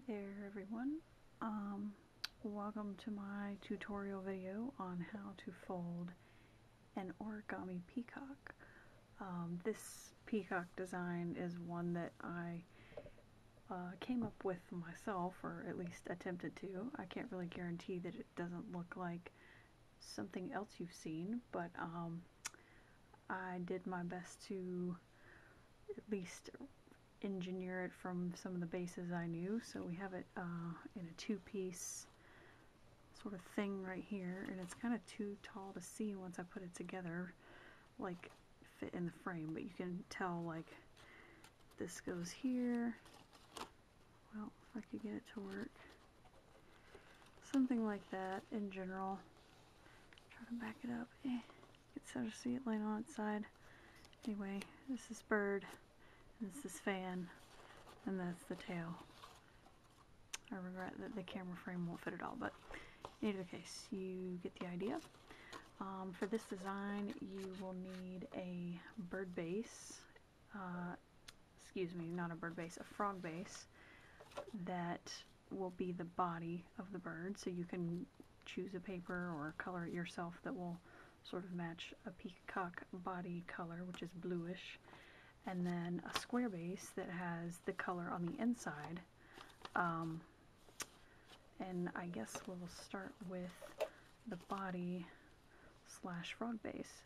there everyone. Welcome to my tutorial video on how to fold an origami peacock. This peacock design is one that I came up with myself, or at least attempted to. I can't really guarantee that it doesn't look like something else you've seen, but I did my best to at least engineer it from some of the bases I knew. So we have it in a two-piece sort of thing right here, and it's kind of too tall to see once I put it together, like fit in the frame, but you can tell like this goes here. Well, if I could get it to work, something like that in general. Try to back it up. You can sort of see it laying on its side. Anyway, this is bird, and this is fan, and that's the tail. I regret that the camera frame won't fit it all, but in either case, you get the idea. For this design, you will need a bird base, excuse me, not a bird base, a frog base that will be the body of the bird, so you can choose a paper or color it yourself that will sort of match a peacock body color, which is bluish, and then a square base that has the color on the inside. And I guess we'll start with the body slash frog base.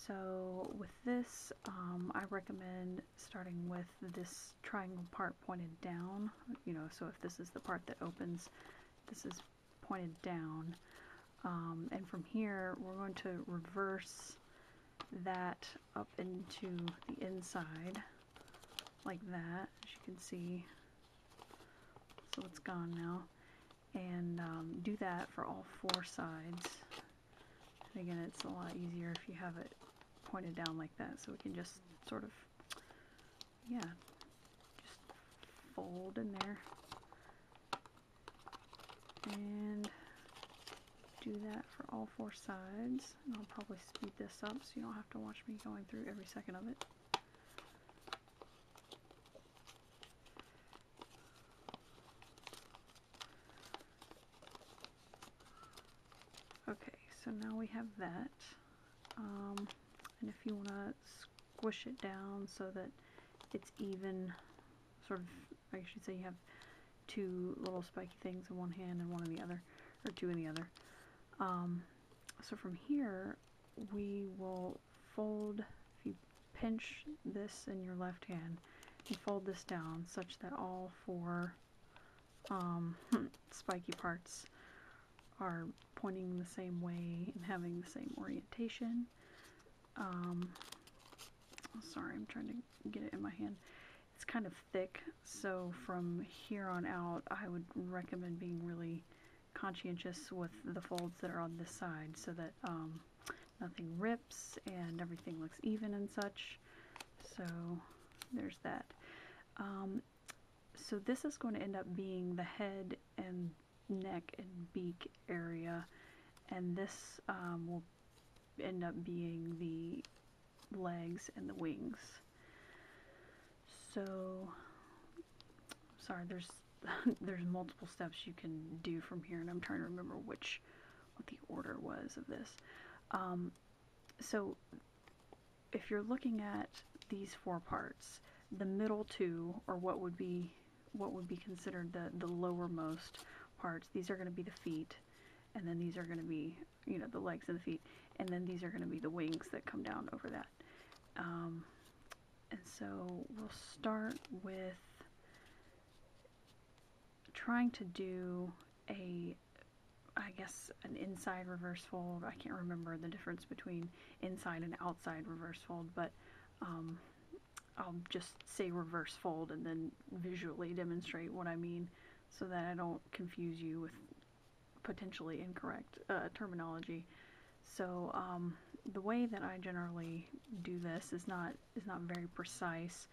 So with this, I recommend starting with this triangle part pointed down, so if this is the part that opens, this is pointed down. And from here, we're going to reverse that up into the inside, like that, as you can see. So it's gone now. And do that for all four sides. And again, it's a lot easier if you have it pointed down like that, so we can just sort of, just fold in there. And do that for all four sides. And I'll probably speed this up so you don't have to watch me going through every second of it. Okay, so now we have that. And if you want to squish it down so that it's even, sort of, I should say you have two little spiky things in one hand and one in the other, or two in the other. So from here, we will fold, if you pinch this in your left hand, you fold this down such that all four spiky parts are pointing the same way and having the same orientation. Sorry, I'm trying to get it in my hand. It's kind of thick, so from here on out, I would recommend being really conscientious with the folds that are on this side, so that nothing rips and everything looks even and such. So there's that. So this is going to end up being the head and neck and beak area, and this will end up being the legs and the wings. So sorry, there's multiple steps you can do from here, and I'm trying to remember what the order was of this. So if you're looking at these four parts, the middle two, or what would be considered the lowermost parts, these are going to be the feet, and then these are going to be, the legs and the feet, and then these are going to be the wings that come down over that. And so we'll start with trying to do I guess an inside reverse fold. I can't remember the difference between inside and outside reverse fold, but I'll just say reverse fold and then visually demonstrate what I mean, so that I don't confuse you with potentially incorrect terminology. So the way that I generally do this is not very precise,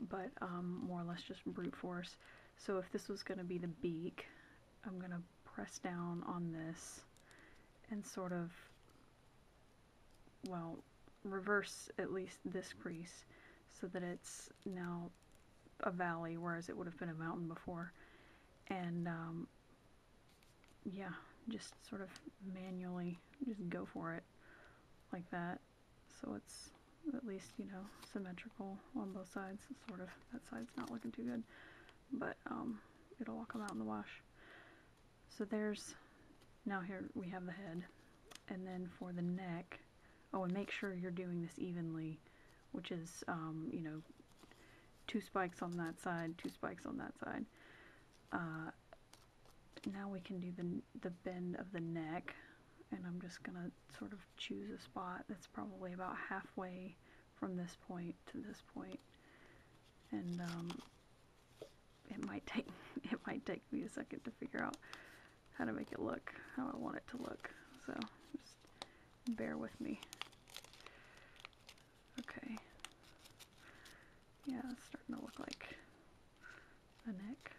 but more or less just brute force. So if this was going to be the beak, I'm going to press down on this and sort of, well, reverse at least this crease so that it's now a valley, whereas it would have been a mountain before. and yeah, just sort of manually just go for it like that, so it's at least, you know, symmetrical on both sides. Sort of. That side's not looking too good, but it'll all come out in the wash. So there's, now here we have the head, and then for the neck, oh, and make sure you're doing this evenly, which is, you know, 2 spikes on that side, 2 spikes on that side. Now we can do the bend of the neck, and I'm just gonna sort of choose a spot that's probably about halfway from this point to this point, and it might take me a second to figure out how to make it look how I want it to look, so just bear with me. Okay, yeah, it's starting to look like a neck.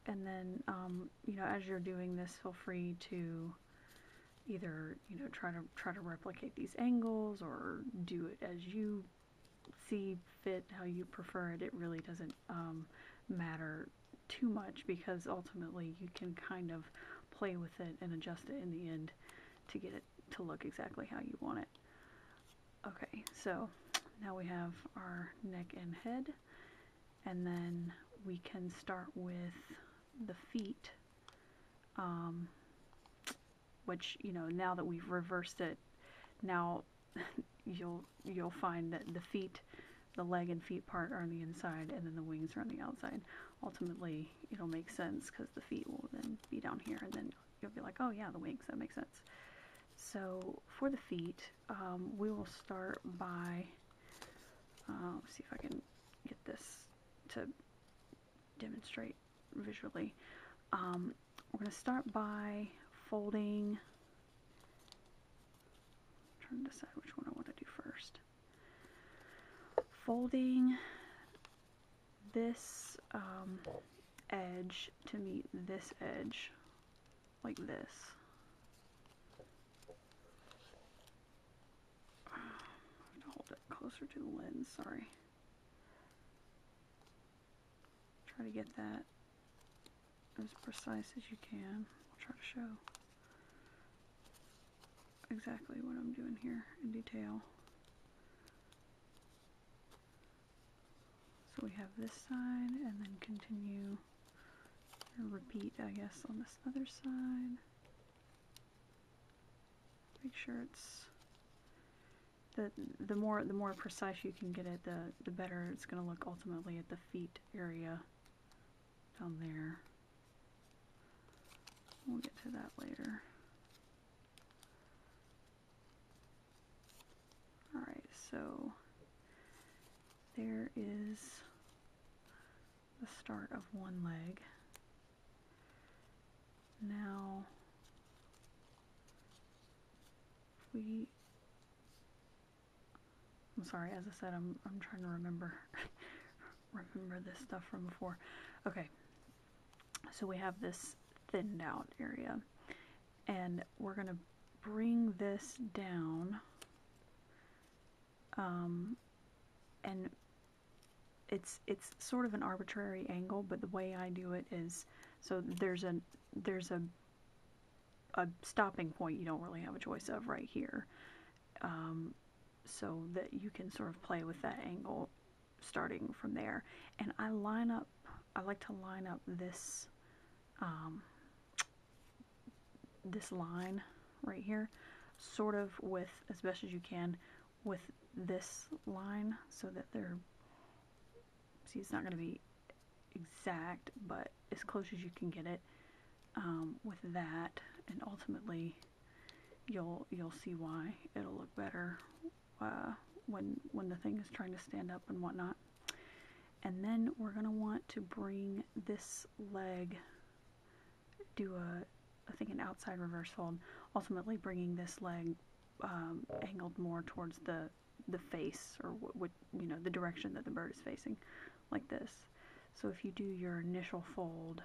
And then, you know, as you're doing this, feel free to either, you know, try to replicate these angles, or do it as you see fit, how you prefer it. It really doesn't matter too much, because ultimately you can kind of play with it and adjust it in the end to get it to look exactly how you want it. Okay, so now we have our neck and head, and then we can start with the feet, which, you know, now that we've reversed it, now you'll find that the feet, the leg and feet part are on the inside, and then the wings are on the outside. Ultimately, it'll make sense because the feet will then be down here, and then you'll be like, oh yeah, the wings, that makes sense. So for the feet, we will start by, let's see if I can get this to demonstrate visually. We're going to start by folding, I'm trying to decide which one I want to do first. Folding this edge to meet this edge, like this. I have to hold it closer to the lens, sorry. Try to get that as precise as you can. I'll try to show exactly what I'm doing here in detail. So we have this side, and then continue and repeat, I guess, on this other side. Make sure it's the more precise you can get it, the better it's going to look ultimately at the feet area down there. We'll get to that later. Alright, so there is the start of one leg. Now, I'm sorry, as I said, I'm trying to remember this stuff from before. Okay, so we have this thinned out area, and we're going to bring this down, and it's sort of an arbitrary angle, but the way I do it is, so there's a stopping point you don't really have a choice of right here, so that you can sort of play with that angle starting from there. And I like to line up this this line right here, sort of with, as best as you can, with this line, so that they're, see, it's not going to be exact, but as close as you can get it, with that, and ultimately you'll see why it'll look better when the thing is trying to stand up and whatnot. And then we're going to want to bring this leg, do I think an outside reverse fold, ultimately bringing this leg angled more towards the face, or what, you know, the direction that the bird is facing, like this. So if you do your initial fold,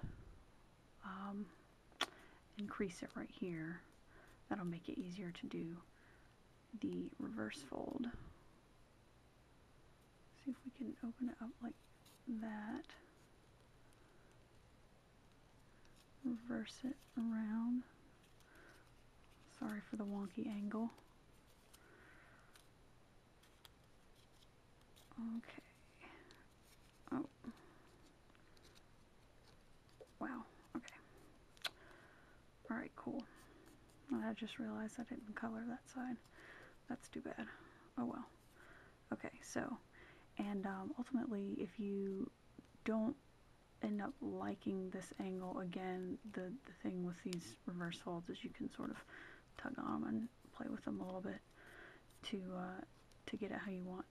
increase it right here, that'll make it easier to do the reverse fold. See if we can open it up like that, reverse it around. Sorry for the wonky angle. Okay. Oh. Wow. Okay. Alright, cool. I just realized I didn't color that side. That's too bad. Oh well. Okay, so, and ultimately, if you don't end up liking this angle, again, the thing with these reverse folds is you can sort of tug on them and play with them a little bit to get it how you want.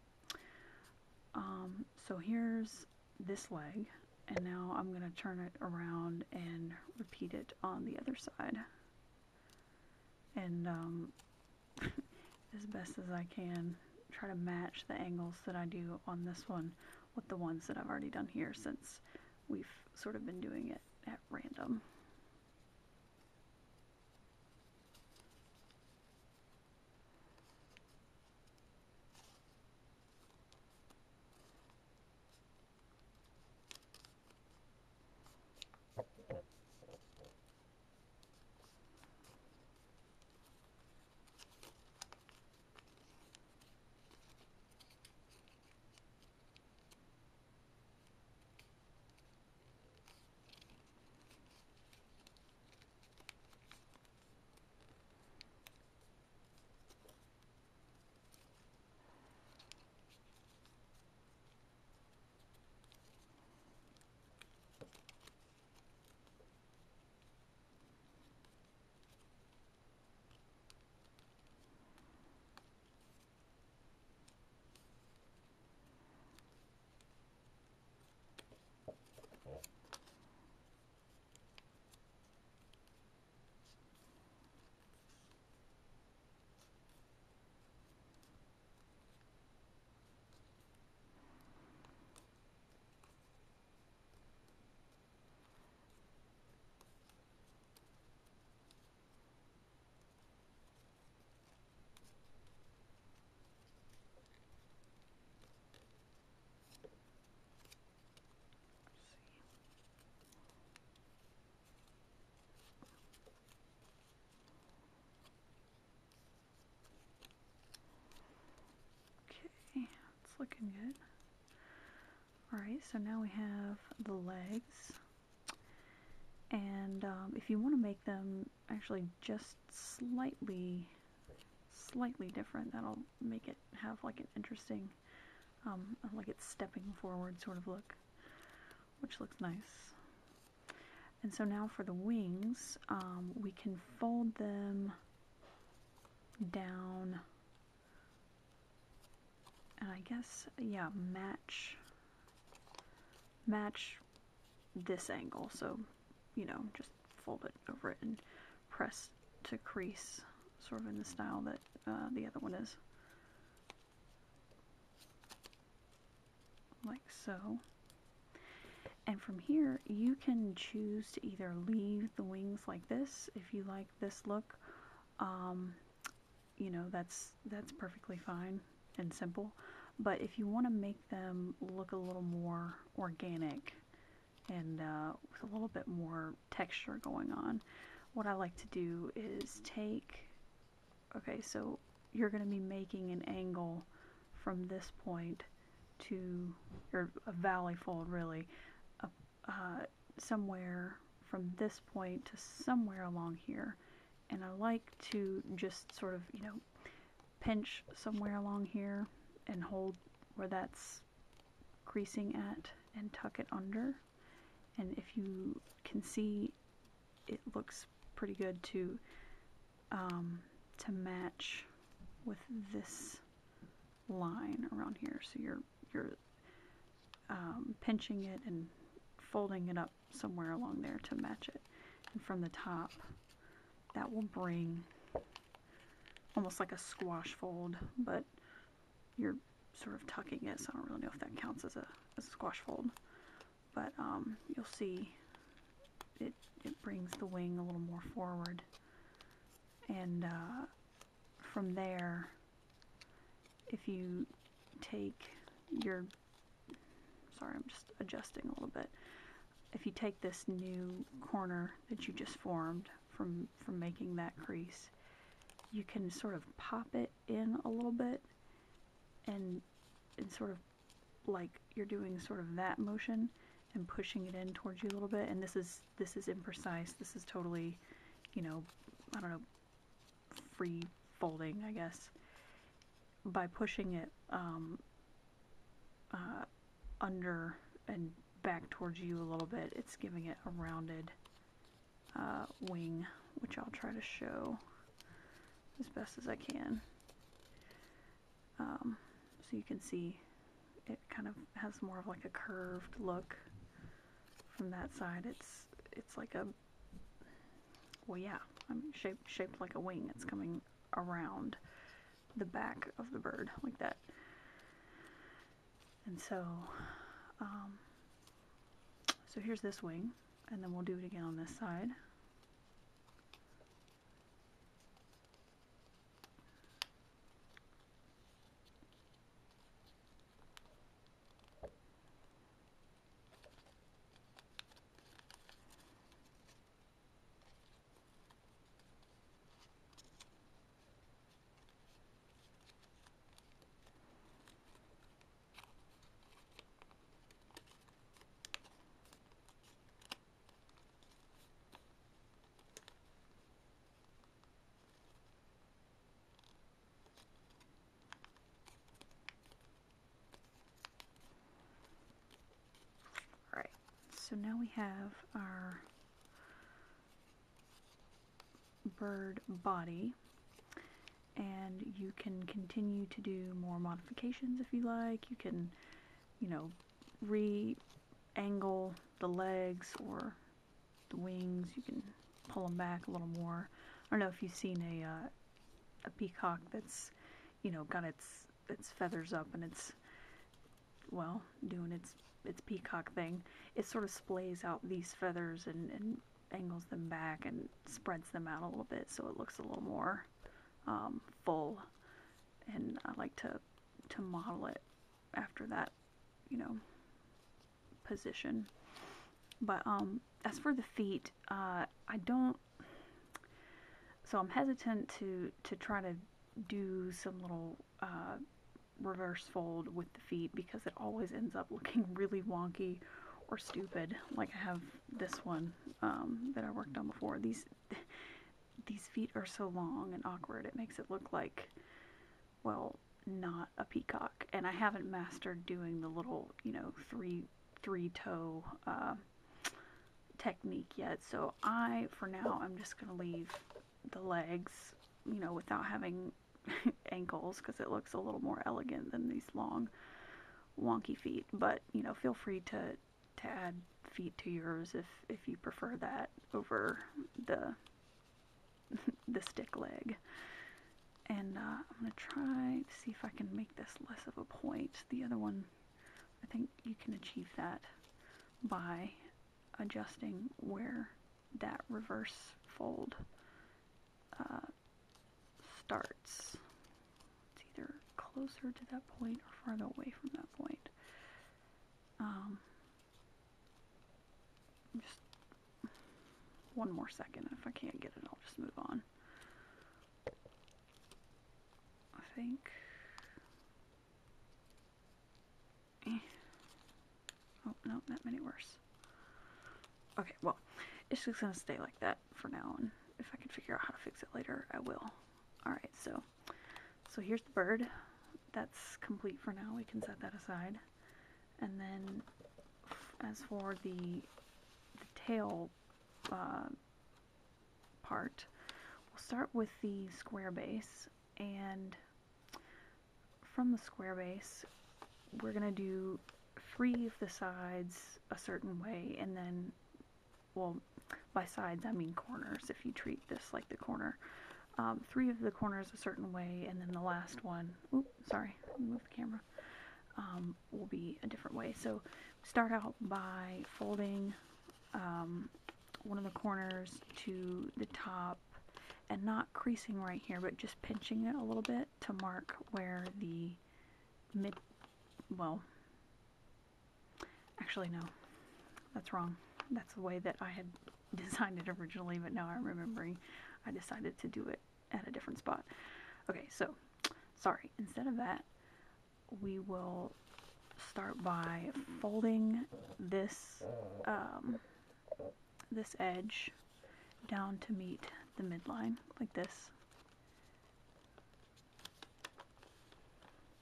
So here's this leg, and now I'm going to turn it around and repeat it on the other side. And as best as I can, try to match the angles that I do on this one with the ones that I've already done here, since we've sort of been doing it at random. Looking good. Alright, so now we have the legs, and if you want to make them actually just slightly different, that'll make it have like an interesting, like it's stepping forward sort of look, which looks nice. And so now for the wings, we can fold them down, and I guess, yeah, match this angle. So, you know, just fold it over it and press to crease, sort of in the style that the other one is. Like so. And from here, you can choose to either leave the wings like this, if you like this look. You know, that's perfectly fine and simple. But if you want to make them look a little more organic and with a little bit more texture going on, what I like to do is take, okay, so you're going to be making an angle from this point to, or a valley fold really, somewhere from this point to somewhere along here. And I like to just sort of, you know, pinch somewhere along here and hold where that's creasing at and tuck it under. And if you can see, it looks pretty good to match with this line around here. So you're pinching it and folding it up somewhere along there to match it. And from the top, that will bring almost like a squash fold, but you're sort of tucking it, so I don't really know if that counts as a squash fold. But you'll see it brings the wing a little more forward. And from there, if you take your sorry, I'm just adjusting a little bit. If you take this new corner that you just formed from making that crease, you can sort of pop it in a little bit, and sort of like you're doing sort of that motion and pushing it in towards you a little bit. And this is imprecise. This is totally, you know, I don't know, free folding, I guess. By pushing it under and back towards you a little bit, it's giving it a rounded wing, which I'll try to show as best as I can. So you can see it kind of has more of like a curved look from that side. It's like a, well, yeah, I mean, shaped like a wing. It's coming around the back of the bird like that. And so so here's this wing, and then we'll do it again on this side. So now we have our bird body, and you can continue to do more modifications if you like. You can, you know, re-angle the legs or the wings. You can pull them back a little more. I don't know if you've seen a peacock that's, you know, got its feathers up and it's, well, doing its peacock thing. It sort of splays out these feathers and angles them back and spreads them out a little bit so it looks a little more full. And I like to model it after that, you know, position. But as for the feet, I don't, so I'm hesitant to try to do some little reverse fold with the feet, because it always ends up looking really wonky or stupid. Like I have this one that I worked on before. These feet are so long and awkward, it makes it look like, well, not a peacock. And I haven't mastered doing the little, you know, three toe technique yet. So for now, I'm just going to leave the legs, you know, without having ankles, because it looks a little more elegant than these long wonky feet. But, you know, feel free to add feet to yours if you prefer that over the stick leg. And I'm going to try to see if I can make this less of a point. The other one, I think you can achieve that by adjusting where that reverse fold starts. It's either closer to that point or farther away from that point. Just one more second. If I can't get it, I'll just move on. I think. Oh, no, that many worse. Okay, well, it's just going to stay like that for now, and if I can figure out how to fix it later, I will. Alright, so here's the bird. That's complete for now. We can set that aside. And then, as for the tail part, we'll start with the square base, and from the square base, we're going to do 3 of the sides a certain way, and then, well, by sides I mean corners, if you treat this like the corner. 3 of the corners a certain way, and then the last one, oops, sorry, move the camera, will be a different way. So start out by folding one of the corners to the top, and not creasing right here, but just pinching it a little bit to mark where the Actually, no, that's wrong. That's the way that I had designed it originally, but now I'm remembering I decided to do it at a different spot. Okay, so, sorry, instead of that, we will start by folding this, this edge down to meet the midline, like this.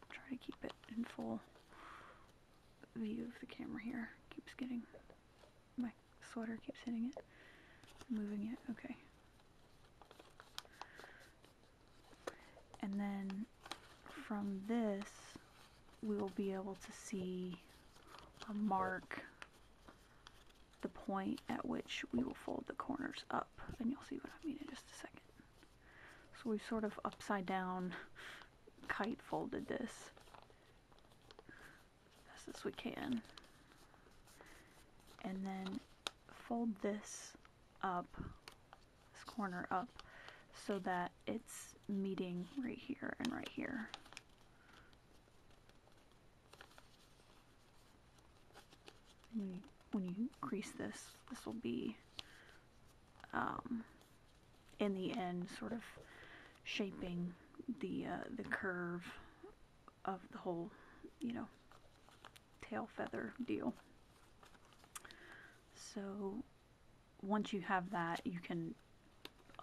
Try to keep it in full view of the camera here. Keeps getting, my sweater keeps hitting it, moving it, okay. And then from this, we will be able to see or mark the point at which we will fold the corners up, and you'll see what I mean in just a second. So we've sort of upside down kite folded this as we can, and then fold this up, this corner up, so that it's meeting right here and right here. When you crease this, this will be in the end sort of shaping the curve of the whole, you know, tail feather deal. So once you have that, you can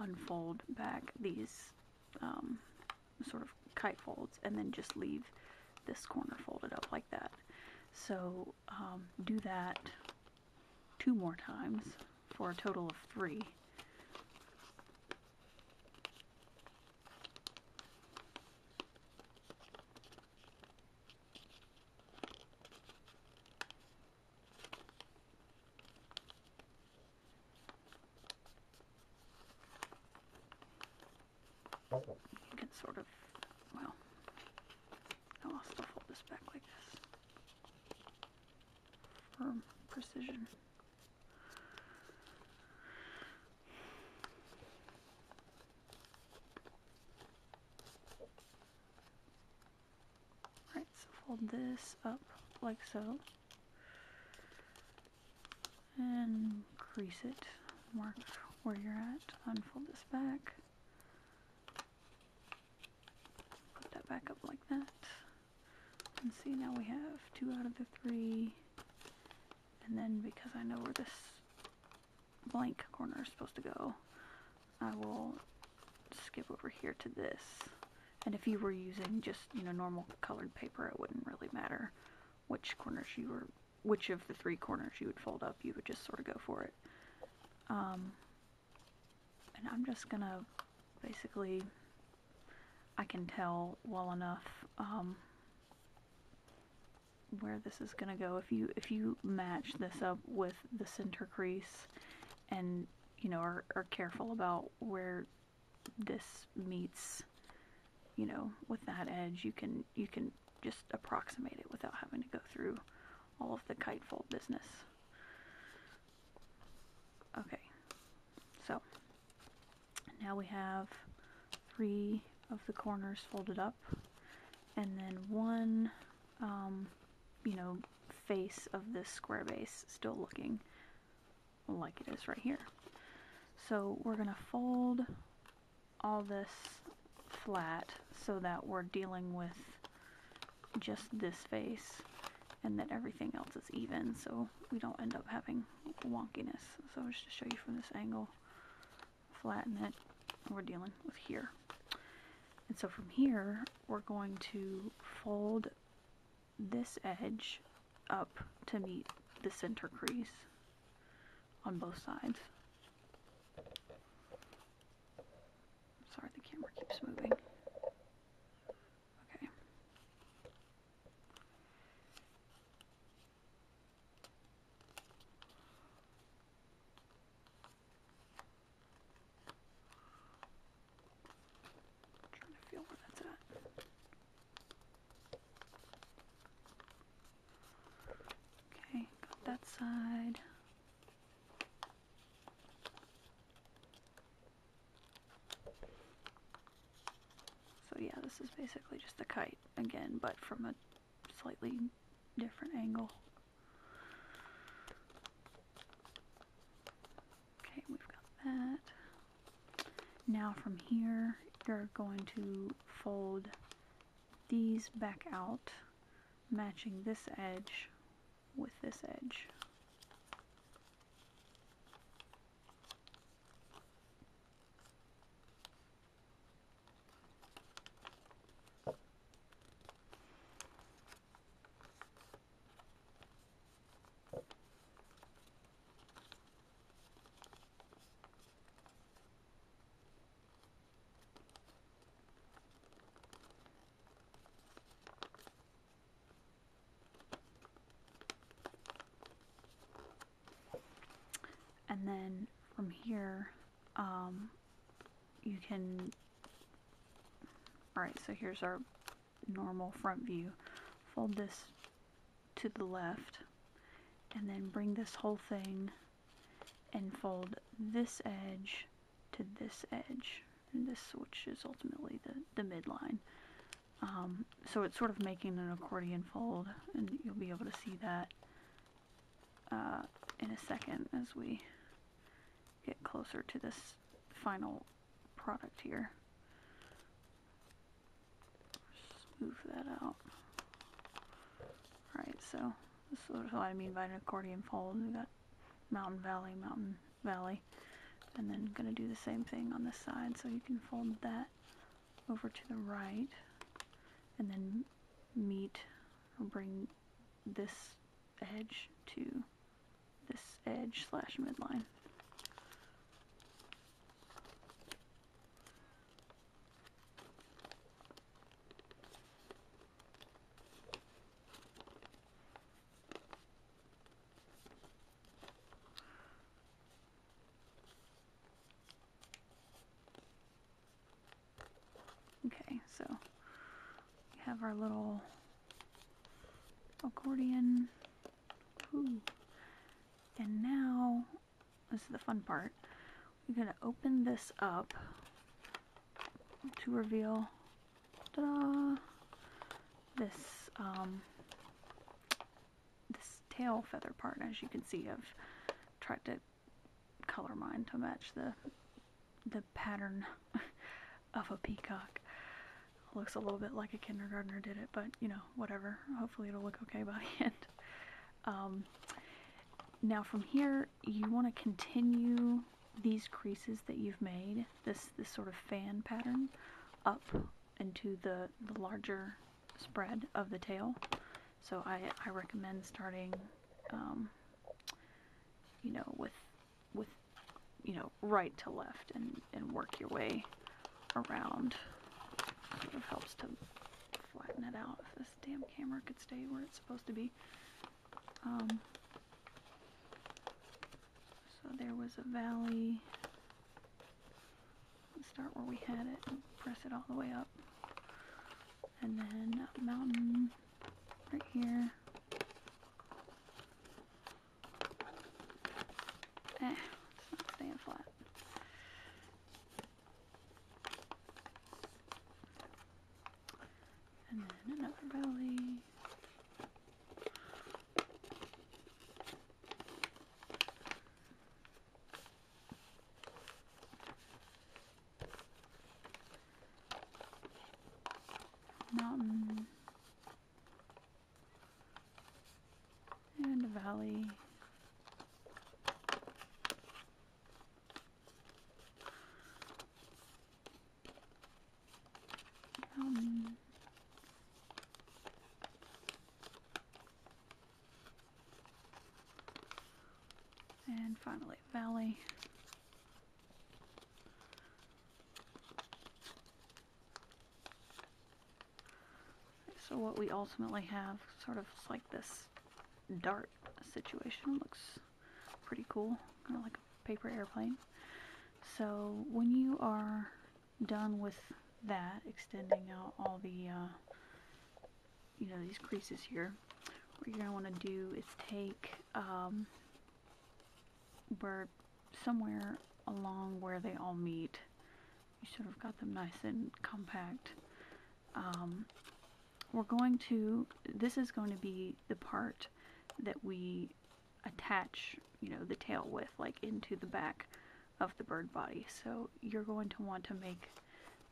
unfold back these sort of kite folds and then just leave this corner folded up like that. So do that 2 more times for a total of 3. You can sort of, well, I'll still fold this back like this for precision. Alright, so fold this up like so, and crease it, mark where you're at, unfold this back, put that back up like that, and see, now we have 2 out of the 3, and then because I know where this blank corner is supposed to go, I will skip over here to this. And if you were using just, you know, normal colored paper, it wouldn't really matter which corners you were, which of the 3 corners you would fold up. You would just sort of go for it. And I'm just gonna basically, I can tell well enough where this is gonna go. If you match this up with the center crease, and you know are careful about where this meets, you know, with that edge, you can just approximate it without having to go through all of the kite fold business. Okay, so now we have 3 of the corners folded up, and then 1 you know, face of this square base still looking like it is right here. So we're gonna fold all this flat so that we're dealing with just this face and that everything else is even, so we don't end up having wonkiness. So just to show you from this angle, flatten it, we're dealing with here. And so from here, we're going to fold this edge up to meet the center crease on both sides. Sorry, the camera keeps moving. Okay. Trying to feel where that's at. Okay, got that side. So yeah, this is basically just a kite again, but from a slightly different angle. that. Now from here, you're going to fold these back out, matching this edge with this edge. And then from here, you can, alright, so here's our normal front view. Fold this to the left, and then bring this whole thing and fold this edge to this edge, and this, which is ultimately the midline. So it's sort of making an accordion fold, and you'll be able to see that in a second as we get closer to this final product here. Smooth that out. Alright, so this is what I mean by an accordion fold. We got mountain, valley, and then going to do the same thing on this side. So you can fold that over to the right, and then meet or bring this edge to this edge slash midline. Okay, so we have our little accordion. Ooh. And now, this is the fun part, we're going to open this up to reveal, ta-da, this, this tail feather part. As you can see, I've tried to color mine to match the pattern of a peacock. Looks a little bit like a kindergartner did it, but you know, whatever. Hopefully it'll look okay by the end. Now from here, you want to continue these creases that you've made, this sort of fan pattern, up into the larger spread of the tail. So I recommend starting, you know, with you know, right to left, and work your way around. Sort of helps to flatten it out. If this damn camera could stay where it's supposed to be. So there was a valley. Let's start where we had it and press it all the way up. And then a mountain right here. It's not staying flat. And then another valley. Mountain. And a valley. Mountain. And finally, valley. So what we ultimately have sort of like this dart situation. Looks pretty cool, kind of like a paper airplane. So when you are done with that, extending out all the you know, these creases here, what you're going to want to do is take where somewhere along where they all meet, you sort of got them nice and compact. We're going to, this is going to be the part that we attach, you know, the tail with, like into the back of the bird body. So you're going to want to make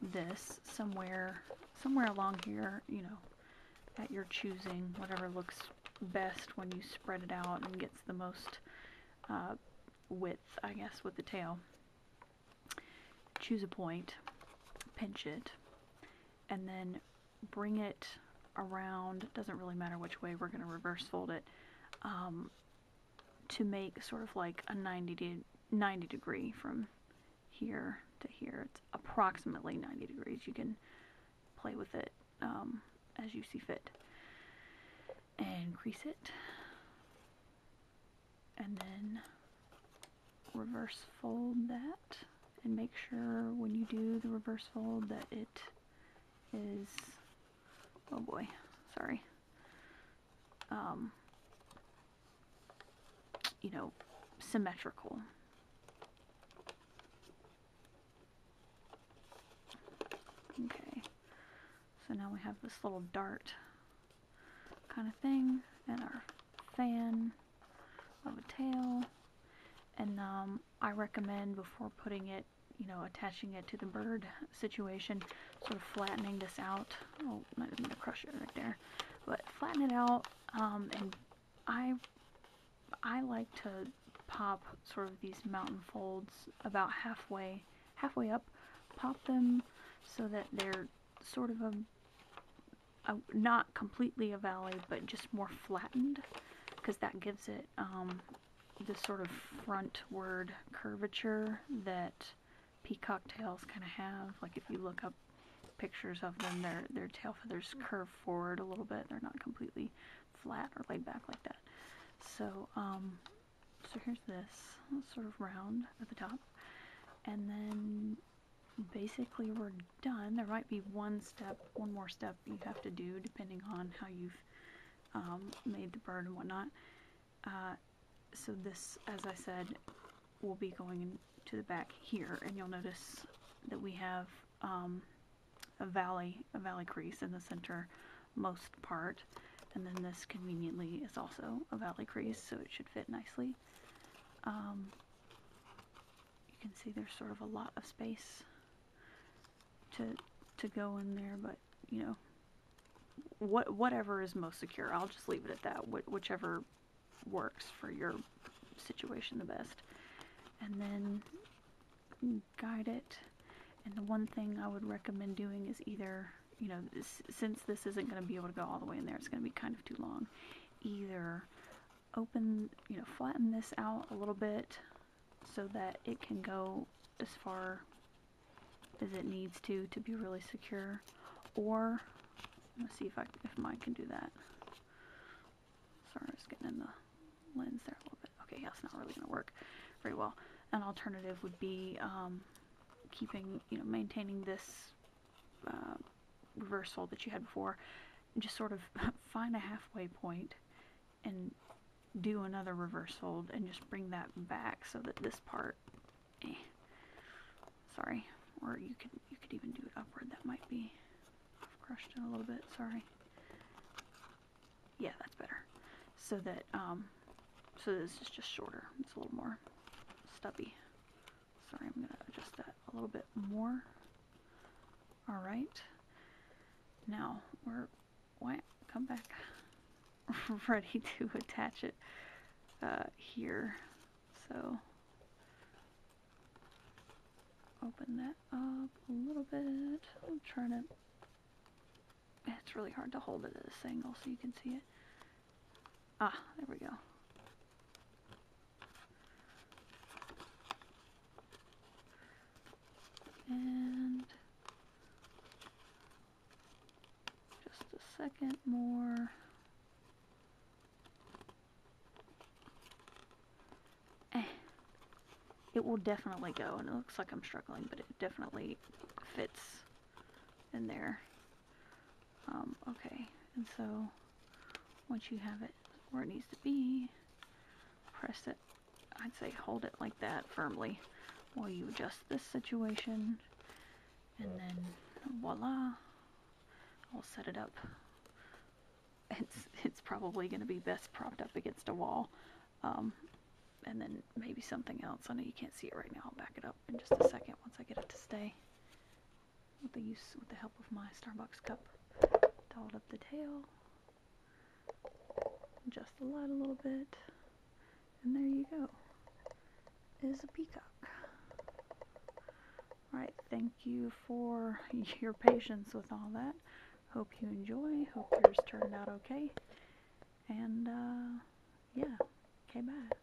this somewhere along here, you know, at your choosing, whatever looks best when you spread it out and gets the most width, I guess, with the tail. Choose a point, pinch it, and then bring it around. It doesn't really matter which way, we're going to reverse fold it, to make sort of like a 90 degree from here to here. It's approximately 90 degrees. You can play with it as you see fit. And crease it. And then reverse fold that. And make sure when you do the reverse fold that it is, oh boy, sorry, you know, symmetrical. Okay, so now we have this little dart kind of thing and our fan of a tail. And I recommend, before putting it, you know, attaching it to the bird situation, sort of flattening this out. Oh, I didn't mean to crush it right there, but flatten it out. And I like to pop sort of these mountain folds about halfway up. Pop them so that they're sort of a not completely a valley, but just more flattened, because that gives it this sort of frontward curvature that peacock tails kind of have. Like if you look up pictures of them, their tail feathers curve forward a little bit. They're not completely flat or laid back like that. So so here's this sort of round at the top, and then basically we're done. There might be one more step you have to do depending on how you've made the bird and whatnot. So this, as I said, will be going to the back here, and you'll notice that we have a valley crease in the center most part, and then this conveniently is also a valley crease, so it should fit nicely. You can see there's sort of a lot of space to go in there, but you know, whatever is most secure, I'll just leave it at that. Whichever works for your situation the best. And then guide it. And the one thing I would recommend doing is either, you know, since this isn't going to be able to go all the way in there, it's going to be kind of too long, either open, you know, flatten this out a little bit so that it can go as far as it needs to be really secure, or let's see if mine can do that. Sorry, I was getting in the lens there a little bit. Okay, yeah, it's not really going to work very well. An alternative would be keeping, you know, maintaining this reverse fold that you had before. Just sort of find a halfway point and do another reverse fold and just bring that back so that this part, sorry, or you could even do it upward. That might be, I've crushed it a little bit, sorry. Yeah, that's better. So that, so this is just shorter. It's a little more stubby. Sorry, I'm going to adjust that a little bit more. Alright. Now, we're, come back, ready to attach it here. So, open that up a little bit. I'm trying to, it's really hard to hold it at this angle so you can see it. Ah, there we go. And just a second more. It will definitely go, and it looks like I'm struggling, but it definitely fits in there. Okay, and so once you have it where it needs to be, press it, I'd say hold it like that firmly while you adjust this situation, and then voila, I'll set it up. It's probably going to be best propped up against a wall, and then maybe something else. I know you can't see it right now. I'll back it up in just a second once I get it to stay. With the help of my Starbucks cup. Dolled up the tail. Adjust the light a little bit. And there you go. Is a peacock. Alright, thank you for your patience with all that. Hope you enjoy. Hope yours turned out okay. And, yeah. Okay, bye.